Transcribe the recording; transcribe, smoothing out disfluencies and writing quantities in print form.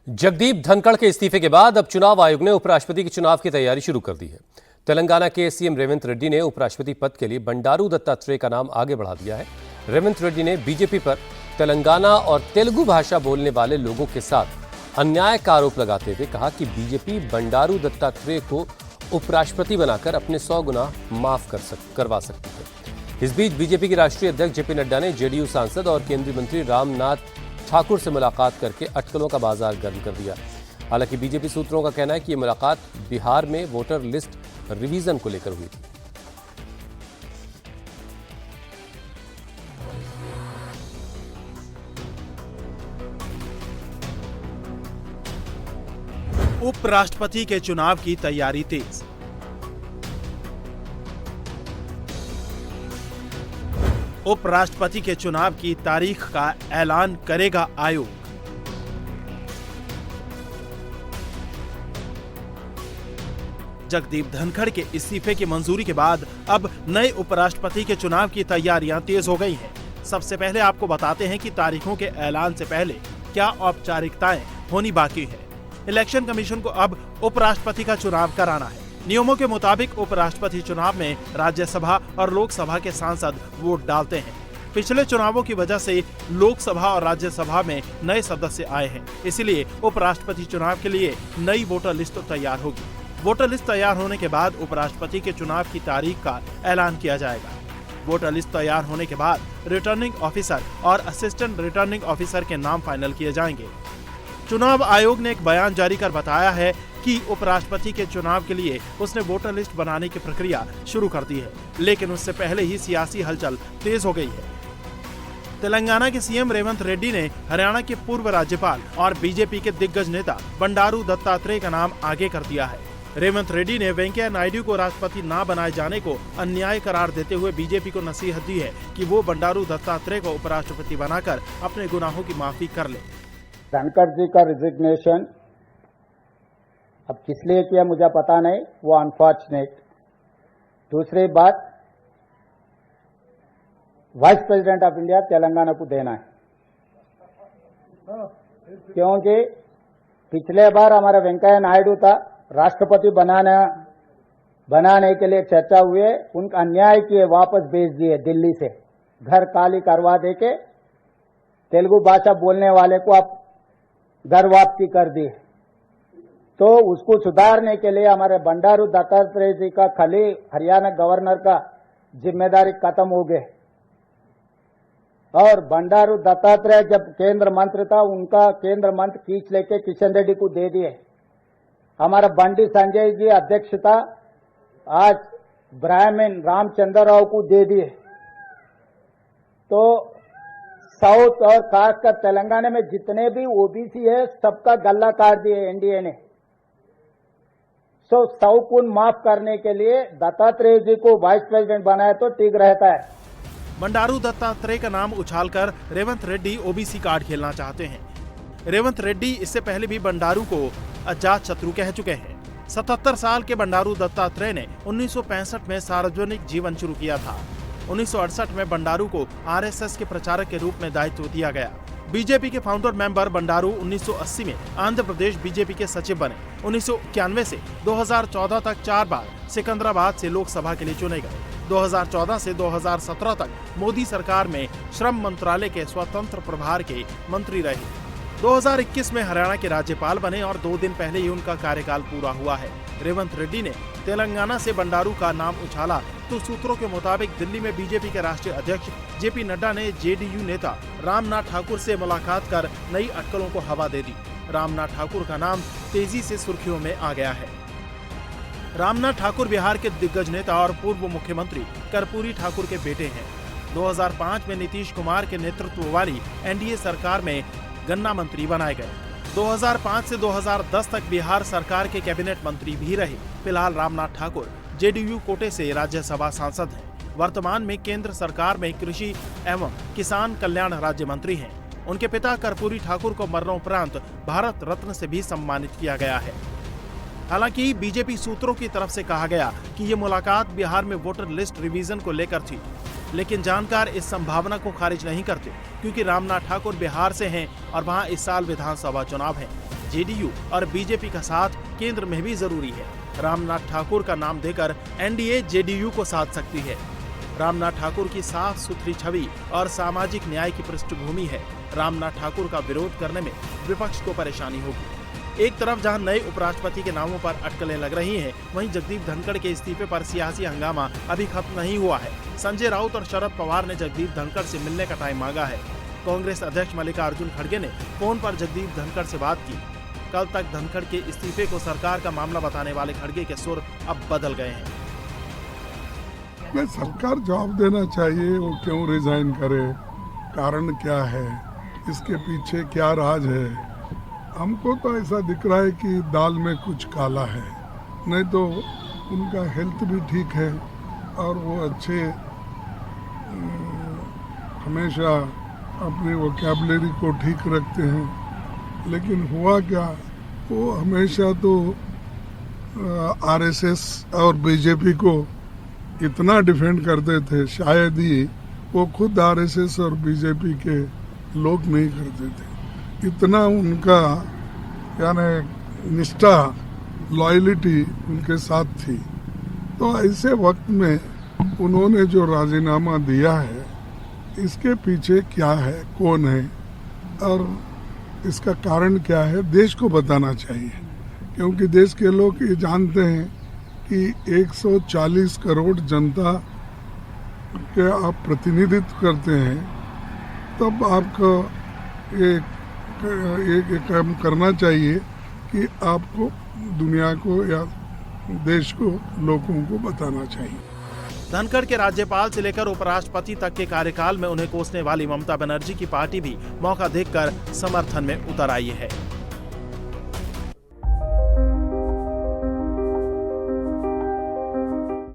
जगदीप धनखड़ के इस्तीफे के बाद अब चुनाव आयोग ने उपराष्ट्रपति के चुनाव की तैयारी शुरू कर दी है। तेलंगाना के सीएम रेवंत रेड्डी ने उपराष्ट्रपति पद के लिए बंडारू दत्तात्रेय का नाम आगे बढ़ा दिया है। रेवंत रेड्डी ने बीजेपी पर तेलंगाना और तेलुगु भाषा बोलने वाले लोगों के साथ अन्याय का आरोप लगाते हुए कहा कि बीजेपी बंडारू दत्तात्रेय को उपराष्ट्रपति बनाकर अपने 100 गुना माफ करवा सकती है। इस बीच बीजेपी के राष्ट्रीय अध्यक्ष जेपी नड्डा ने जेडीयू सांसद और केंद्रीय मंत्री रामनाथ ठाकुर से मुलाकात करके अटकलों का बाजार गर्म कर दिया। हालांकि बीजेपी सूत्रों का कहना है कि यह मुलाकात बिहार में वोटर लिस्ट रिवीजन को लेकर हुई थी। उपराष्ट्रपति के चुनाव की तैयारी तेज। उपराष्ट्रपति के चुनाव की तारीख का ऐलान करेगा आयोग। जगदीप धनखड़ के इस्तीफे की मंजूरी के बाद अब नए उपराष्ट्रपति के चुनाव की तैयारियां तेज हो गई हैं। सबसे पहले आपको बताते हैं कि तारीखों के ऐलान से पहले क्या औपचारिकताएं होनी बाकी है। इलेक्शन कमीशन को अब उपराष्ट्रपति का चुनाव कराना है। नियमों के मुताबिक उपराष्ट्रपति चुनाव में राज्यसभा और लोकसभा के सांसद वोट डालते हैं। पिछले चुनावों की वजह से लोकसभा और राज्यसभा में नए सदस्य आए हैं, इसलिए उपराष्ट्रपति चुनाव के लिए नई वोटर लिस्ट तैयार होगी। वोटर लिस्ट तैयार होने के बाद उपराष्ट्रपति के चुनाव की तारीख का ऐलान किया जाएगा। वोटर लिस्ट तैयार होने के बाद रिटर्निंग ऑफिसर और असिस्टेंट रिटर्निंग ऑफिसर के नाम फाइनल किए जाएंगे। चुनाव आयोग ने एक बयान जारी कर बताया है कि उपराष्ट्रपति के चुनाव के लिए उसने वोटर लिस्ट बनाने की प्रक्रिया शुरू कर दी है, लेकिन उससे पहले ही सियासी हलचल तेज हो गई है। तेलंगाना के सीएम रेवंत रेड्डी ने हरियाणा के पूर्व राज्यपाल और बीजेपी के दिग्गज नेता बंडारू दत्तात्रेय का नाम आगे कर दिया है। रेवंत रेड्डी ने वेंकैया नायडू को राष्ट्रपति न बनाए जाने को अन्याय करार देते हुए बीजेपी को नसीहत दी है कि वो बंडारू दत्तात्रेय को उपराष्ट्रपति बनाकर अपने गुनाहों की माफी कर ले। धनखड़ जी का रिजिग्नेशन अब किस लिए किया मुझे पता नहीं, वो अनफॉर्चुनेट। दूसरी बात, vice president of India Telangana को देना है, क्योंकि पिछले बार हमारा वेंकैया नायडू था, राष्ट्रपति बनाने के लिए चर्चा हुए, उनका अन्याय किए, वापस भेज दिए दिल्ली से, घर खाली करवा दे के तेलुगु भाषा बोलने वाले को आप घर वापसी कर दी। तो उसको सुधारने के लिए हमारे बंडारू दत्तात्रेय जी का खाली हरियाणा गवर्नर का जिम्मेदारी खत्म हो गए और बंडारू दत्तात्रेय जब केंद्र मंत्री था, उनका केंद्र मंत्री खींच लेके किशन रेड्डी को दे दिए। हमारा बंडी संजय जी अध्यक्ष था, आज ब्राह्मण रामचंद्र राव को दे दिए। तो साउथ और खासकर तेलंगाना में जितने भी ओबीसी है, सबका गल्ला काट दिए एनडीए ने। सो 100 गुण माफ करने के लिए दत्तात्रेय जी को वाइस प्रेसिडेंट बनाया तो ठीक रहता है। बंडारू दत्तात्रेय का नाम उछालकर रेवंत रेड्डी ओबीसी कार्ड खेलना चाहते हैं। रेवंत रेड्डी इससे पहले भी बंडारू को अजात शत्रु कह चुके हैं। 77 साल के बंडारू दत्तात्रेय ने 1965 में सार्वजनिक जीवन शुरू किया था। 1968 में बंडारू को आरएसएस के प्रचारक के रूप में दायित्व दिया गया। बीजेपी के फाउंडर मेंबर बंडारू 1980 में आंध्र प्रदेश बीजेपी के सचिव बने। 1991 से 2014 तक 4 बार सिकंदराबाद से लोकसभा के लिए चुने गए। 2014 से 2017 तक मोदी सरकार में श्रम मंत्रालय के स्वतंत्र प्रभार के मंत्री रहे। 2021 में हरियाणा के राज्यपाल बने और 2 दिन पहले ही उनका कार्यकाल पूरा हुआ है। रेवंत रेड्डी ने तेलंगाना से बंडारू का नाम उछाला तो सूत्रों के मुताबिक दिल्ली में बीजेपी के राष्ट्रीय अध्यक्ष जेपी नड्डा ने जेडीयू नेता रामनाथ ठाकुर से मुलाकात कर नई अटकलों को हवा दे दी। रामनाथ ठाकुर का नाम तेजी से सुर्खियों में आ गया है। रामनाथ ठाकुर बिहार के दिग्गज नेता और पूर्व मुख्यमंत्री कर्पूरी ठाकुर के बेटे हैं। 2005 में नीतीश कुमार के नेतृत्व वाली एनडीए सरकार में गन्ना मंत्री बनाए गए। 2005 से 2010 तक बिहार सरकार के कैबिनेट मंत्री भी रहे। फिलहाल रामनाथ ठाकुर जेडीयू कोटे से राज्यसभा सांसद हैं। वर्तमान में केंद्र सरकार में कृषि एवं किसान कल्याण राज्य मंत्री हैं। उनके पिता कर्पूरी ठाकुर को मरणोपरांत भारत रत्न से भी सम्मानित किया गया है। हालांकि बीजेपी सूत्रों की तरफ से कहा गया कि ये मुलाकात बिहार में वोटर लिस्ट रिवीजन को लेकर थी, लेकिन जानकार इस संभावना को खारिज नहीं करते क्योंकि रामनाथ ठाकुर बिहार से हैं और वहां इस साल विधानसभा चुनाव है। जेडीयू और बीजेपी का साथ केंद्र में भी जरूरी है। रामनाथ ठाकुर का नाम देकर एनडीए जेडीयू को साध सकती है। रामनाथ ठाकुर की साफ सुथरी छवि और सामाजिक न्याय की पृष्ठभूमि है। रामनाथ ठाकुर का विरोध करने में विपक्ष को परेशानी होगी। एक तरफ जहां नए उपराष्ट्रपति के नामों पर अटकलें लग रही हैं, वहीं जगदीप धनखड़ के इस्तीफे पर सियासी हंगामा अभी खत्म नहीं हुआ है। संजय राउत और शरद पवार ने जगदीप धनखड़ से मिलने का टाइम मांगा है। कांग्रेस अध्यक्ष मल्लिकार्जुन खड़गे ने फोन पर जगदीप धनखड़ से बात की। कल तक धनखड़ के इस्तीफे को सरकार का मामला बताने वाले खड़गे के सुर अब बदल गए हैं। सरकार जवाब देना चाहिए, वो क्यों रिजाइन करे, कारण क्या है, इसके पीछे क्या राज है। हमको तो ऐसा दिख रहा है कि दाल में कुछ काला है, नहीं तो उनका हेल्थ भी ठीक है और वो अच्छे हमेशा अपनी वोकैबुलरी को ठीक रखते हैं। लेकिन हुआ क्या, वो हमेशा तो आरएसएस और बीजेपी को इतना डिफेंड करते थे, शायद ही वो खुद आरएसएस और बीजेपी के लोग नहीं करते थे। इतना उनका यानी निष्ठा, लॉयल्टी उनके साथ थी। तो ऐसे वक्त में उन्होंने जो राजीनामा दिया है, इसके पीछे क्या है, कौन है और इसका कारण क्या है, देश को बताना चाहिए। क्योंकि देश के लोग ये जानते हैं कि 140 करोड़ जनता के आप प्रतिनिधित्व करते हैं, तब आपको एक काम करना चाहिए कि आपको दुनिया को या देश को, लोगों को बताना चाहिए। धनखड़ के राज्यपाल से लेकर उपराष्ट्रपति तक के कार्यकाल में उन्हें कोसने वाली ममता बनर्जी की पार्टी भी मौका देखकर समर्थन में उतर आई है।